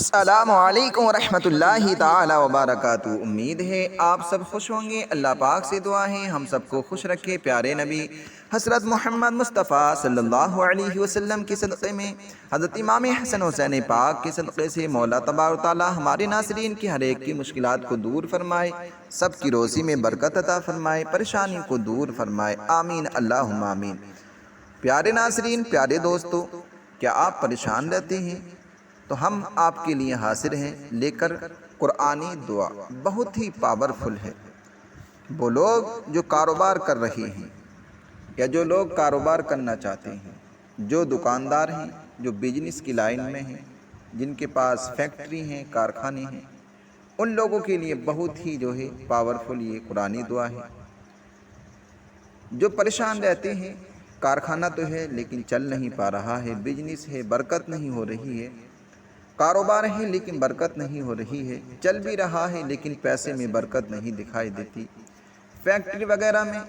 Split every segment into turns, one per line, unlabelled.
अस्सलामु अलैकुम रहमतुल्लाहि ताला व बारकातुहू। उम्मीद है आप सब खुश होंगे। अल्लाह पाक से दुआ है हम सबको खुश रखे। प्यारे नबी हज़रत मोहम्मद मुस्तफ़ा सल्लल्लाहु अलैहि वसल्लम के सदक़े में हज़रत इमाम हसन हुसैन पाक के सदक़े से मौला तबारक तआला हमारे नाज़रीन की हर एक की मुश्किलात को दूर फरमाए, सब की रोज़ी में बरकत अता फरमाए, परेशानी को दूर फरमाए। आमीन अल्लाहुम्मा आमीन। प्यारे नाज़रीन, प्यारे दोस्तों, क्या आप परेशान रहते हैं तो हम आपके लिए हाजिर हैं लेकर कुरानी दुआ। बहुत ही पावरफुल है। वो लोग जो कारोबार कर रहे हैं या जो लोग कारोबार करना चाहते हैं, जो दुकानदार हैं, जो बिजनेस की लाइन में हैं, जिनके पास फैक्ट्री हैं, कारखाने हैं, उन लोगों के लिए बहुत ही जो है पावरफुल ये कुरानी दुआ है। जो परेशान रहते हैं, कारखाना तो है लेकिन चल नहीं पा रहा है, बिजनेस है बरकत नहीं हो रही है, कारोबार है लेकिन बरकत नहीं हो रही है, चल भी रहा है लेकिन पैसे में बरकत नहीं दिखाई देती, फैक्ट्री वगैरह में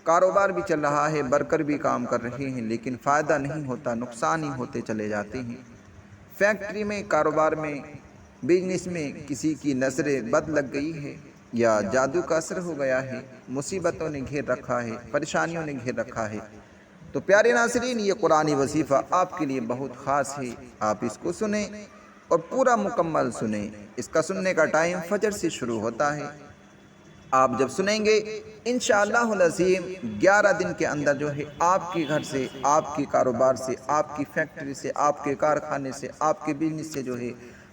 कारोबार भी चल रहा है, वर्कर भी काम कर रहे हैं लेकिन फ़ायदा नहीं होता, नुकसान ही होते चले जाते हैं। फैक्ट्री में, कारोबार में, बिजनेस में किसी की नज़रें बद लग गई है या जादू का असर हो गया है, मुसीबतों ने घेर रखा है, परेशानियों ने घेर रखा है, तो प्यारे नाज़रीन ये कुरानी वजीफ़ा आपके लिए बहुत ख़ास है। आप इसको सुने और पूरा मुकम्मल सुने। इसका सुनने का टाइम फजर से शुरू होता है। आप जब सुनेंगे इंशाअल्लाहुल अज़ीम 11 दिन के अंदर जो है आपके घर से, आपके कारोबार से, आपकी फैक्ट्री से, आपके कारखाने से, आपके बिजनेस से जो है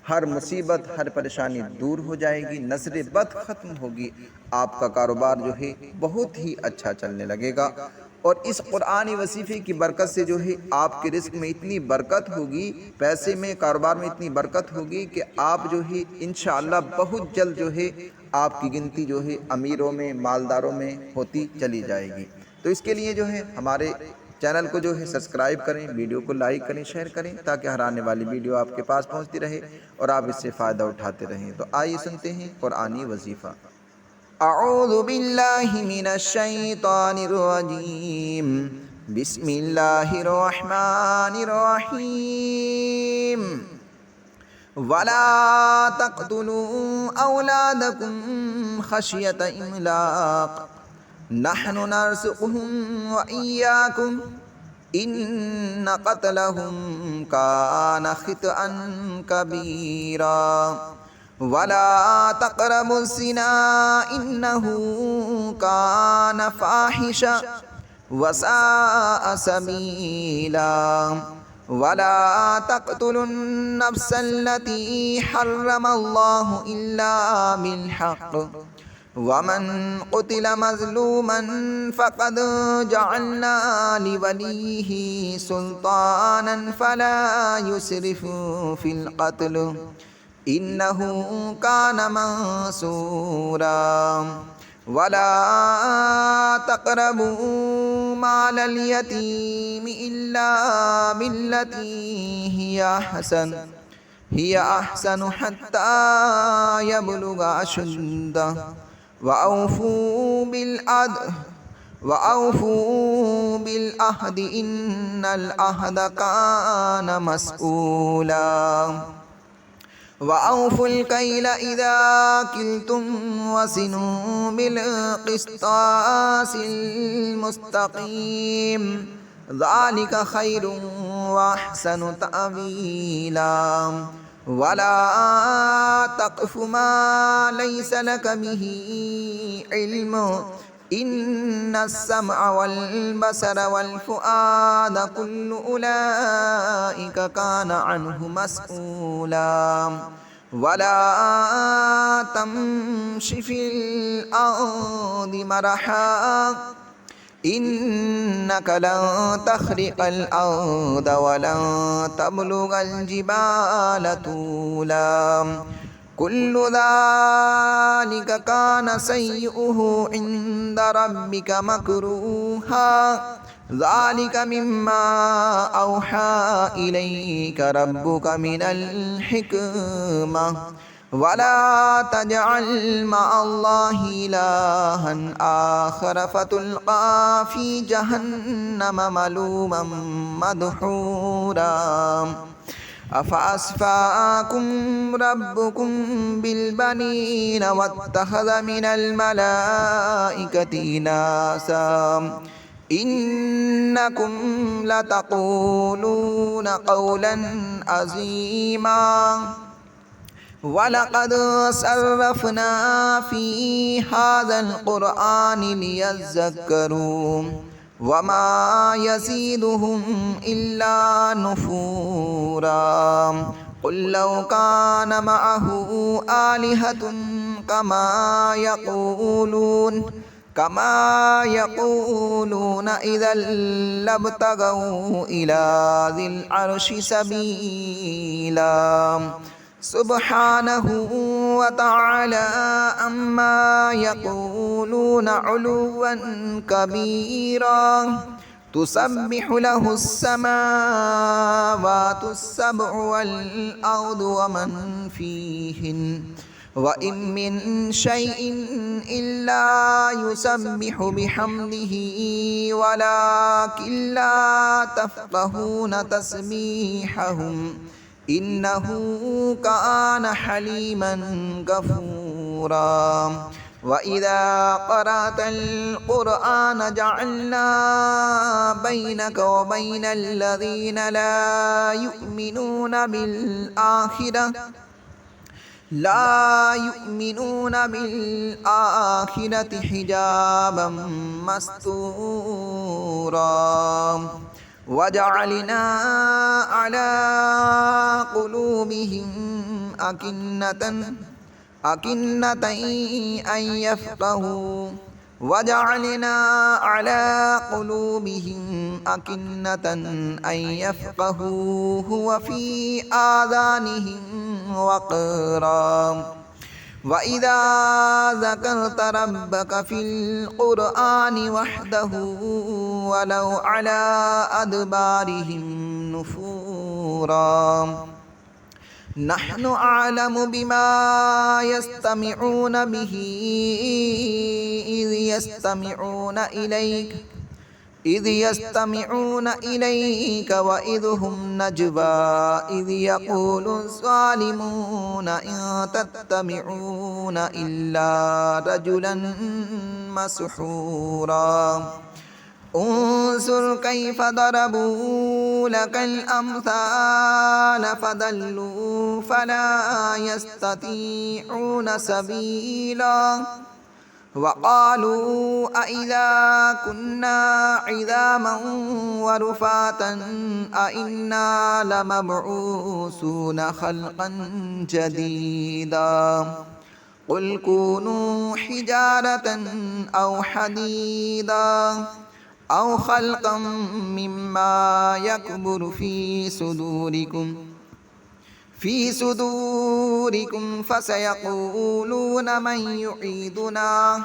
हर मुसीबत, हर परेशानी दूर हो जाएगी, नज़र बद ख़त्म होगी, आपका कारोबार जो है बहुत ही अच्छा चलने लगेगा। और इस कुरानी वजीफ़े की बरकत से जो है आपके रिज़्क़ में इतनी बरकत होगी, पैसे में, कारोबार में इतनी बरकत होगी कि आप जो है इंशाअल्लाह बहुत जल्द जो है आपकी गिनती जो है अमीरों में, मालदारों में होती चली जाएगी। तो इसके लिए जो है हमारे चैनल को जो है सब्सक्राइब करें, वीडियो को लाइक करें, शेयर करें, ताकि हर आने वाली वीडियो आपके पास पहुंचती रहे और आप इससे फ़ायदा उठाते रहें। तो आइए सुनते हैं कुरानी वजीफ़ा। अऊज़ु बिल्लाहि मिनश शैतानिर रजीम। बिस्मिल्लाहिर रहमानिर रहीम। वला तक़्तुलू औलादकुम खशियत इमलाक़ नहनु नर्ज़ुक़ुहुम व इय्याकुम इन्न क़त्लहुम कान ख़ितअन कबीरा। वला तक़रबुज़्ज़िना इन्नहु कान फ़ाहिशा व साअ सबीला। वला तक़्तुलुन्नफ्सल्लती हर्रमल्लाहु इल्ला बिल्हक़् वमन क़ुतिल मज़लूमन फ़क़द जअलना लिवलिय्यिही सुल्तानन फ़ला युस्रिफ़ फ़िल क़त्ल इन्नहु कान मंसूरा। वला तक़रबू मालल यतीम इल्ला बिल्लती हिया अहसन हत्ता यबलुगा अशुद्दह वअऊफ़ू बिल अहद इन्नल अहद कान मस्ऊला। वअऊफ़ुल कैल इज़ा किल्तुम वज़िनू बिल क़िस्तासिल मुस्तक़ीम ज़ालिक खैरुन व अहसनु तअवीला। वला तक़्फ़ु मा लैस लक बिही इल्म इन्नस्समअ वल बसर वल फ़ुआद कुल्लु उलाइक कान अन्हु मस्ऊला। वला तमशि फ़िल अर्दि मरहा इन्नक लन तख़रिक़ल अर्द वलन तबलुगल जिबाल तूला। कुल्लु ज़ालिक कान सय्युहु इंद रब्बिक मकरूहा। ज़ालिक मिम्मा औहा इलैका रब्बुक मिनल हिक्मा। वला तजअल मअल्लाहि इलाहन आखर फतुल्क़ा फ़ी जहन्नम मलूमन मदहूरा। أفأصفاكم ربكم بالبنين واتخذ من الملائكة إناثا إنكم لتقولون قولا عظيما ولقد صرفنا في هذا القرآن ليذكروا وما يزيدهم إلا نفورا قل لو كان معه آلهة كما يقولون إذا لابتغوا إلى ذي العرش سبيلا سبحانه وتعالى عما يقولون علوا كبيرا تسبح له السماوات السبع والأرض ومن فيهن وإن من شيء إلا يسبح بحمده ولكن لا تفقهون تسبيحهم إنه كان حليما غفورا وإذا قرأت القرآن جعلنا بينك وبين الذين لا يؤمنون بالآخرة حجابا مستورا وجعلنا على قلوبهم أكنة أن يفقهوا وجعلنا على قلوبهم أكنة أن يفقهوا وفي آذانهم وقرا وإذا ذكرت ربك في القرآن وحده ولوا على أدبارهم نفورا نحن أعلم بما يستمعون به إذ يستمعون إليك وإذ هم نجوى إذ يقول الظالمون إن تتبعون إلا رجلا مسحورا انظر كيف ضربوا لك الأمثال فضلوا فلا يستطيعون سبيلا وقالوا أإذا كنا عظاما ورفاتا أإنا لمبعوثون خلقا جديدا قل كونوا حجارة أو حديدا أو خلقا مما يكبر في صدوركم فسيقولون من يعيدنا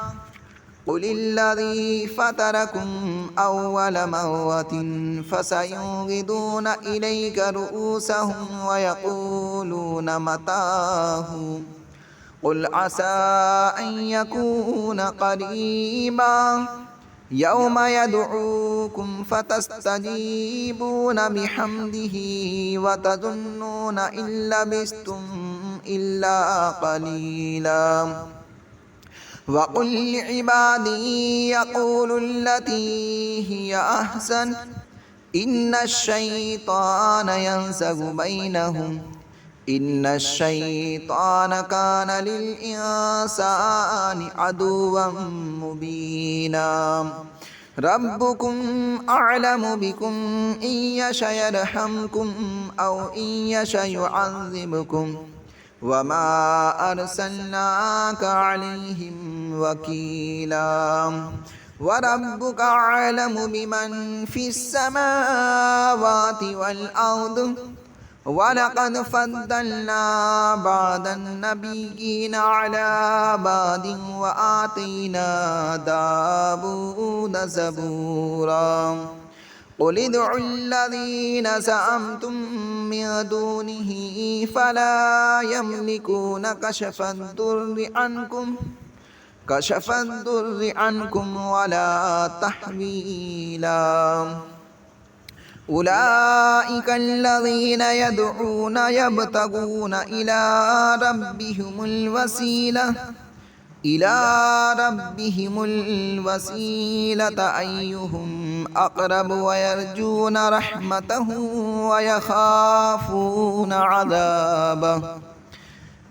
قل الذي فطركم أول مرة فسينغضون إليك رؤوسهم ويقولون متاه قل عسى أن يكون قريبا يوم يدعوكم فتستجيبون بحمده وتظنون إن لبثتم إلا قليلا وقل لعبادي يقولوا التي هي أحسن إن الشيطان كان للإنسان عدوا مبينا ربكم أعلم بكم إن يشأ يرحمكم أو إن يشأ يعذبكم وما أرسلناك عليهم وكيلا وربك أعلم بمن في السماوات والأرض ولقد فضلنا بعض النبيين على بعض وآتينا داود زبورا قل ادعوا الذين زعمتم من دونه فلا يملكون كشف الضر عنكم ولا تحويلا أولئك الذين يدعون يبتغون إلى ربهم الوسيلة أيهم أقرب ويرجون رحمته ويخافون عذابه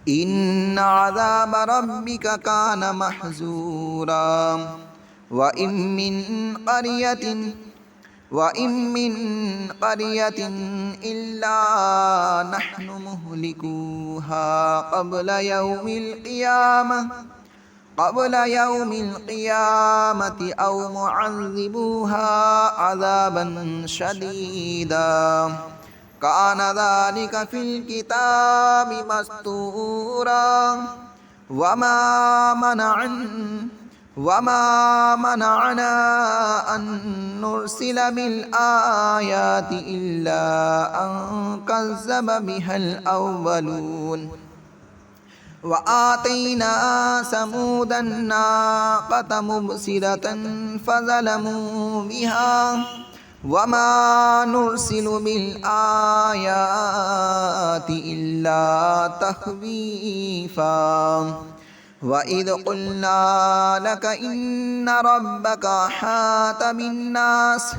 إن عذاب ربك كان محذورا وإن من قرية إلا نحن مهلكوها قبل يوم القيامة أو معذبوها عذابا شديدا كان ذلك في الكتاب مسطورا وما منعنا أن نرسل بالآيات إلا أن كذب بها الأولون وآتينا ثمود الناقة مبصرة فظلموا بها وما نرسل بالآيات إلا تخويفا وإذ قلنا لك إن ربك أحاط بالناس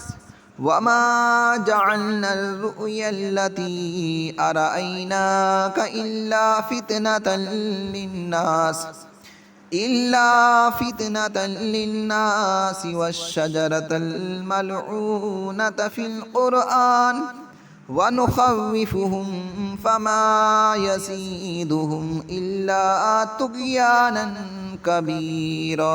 وما جعلنا الرؤيا التي أرأيناك إلا فتنة للناس والشجرة الملعونة في القرآن ونخوفهم فما يزيدهم إلا طغيانا كبيرا.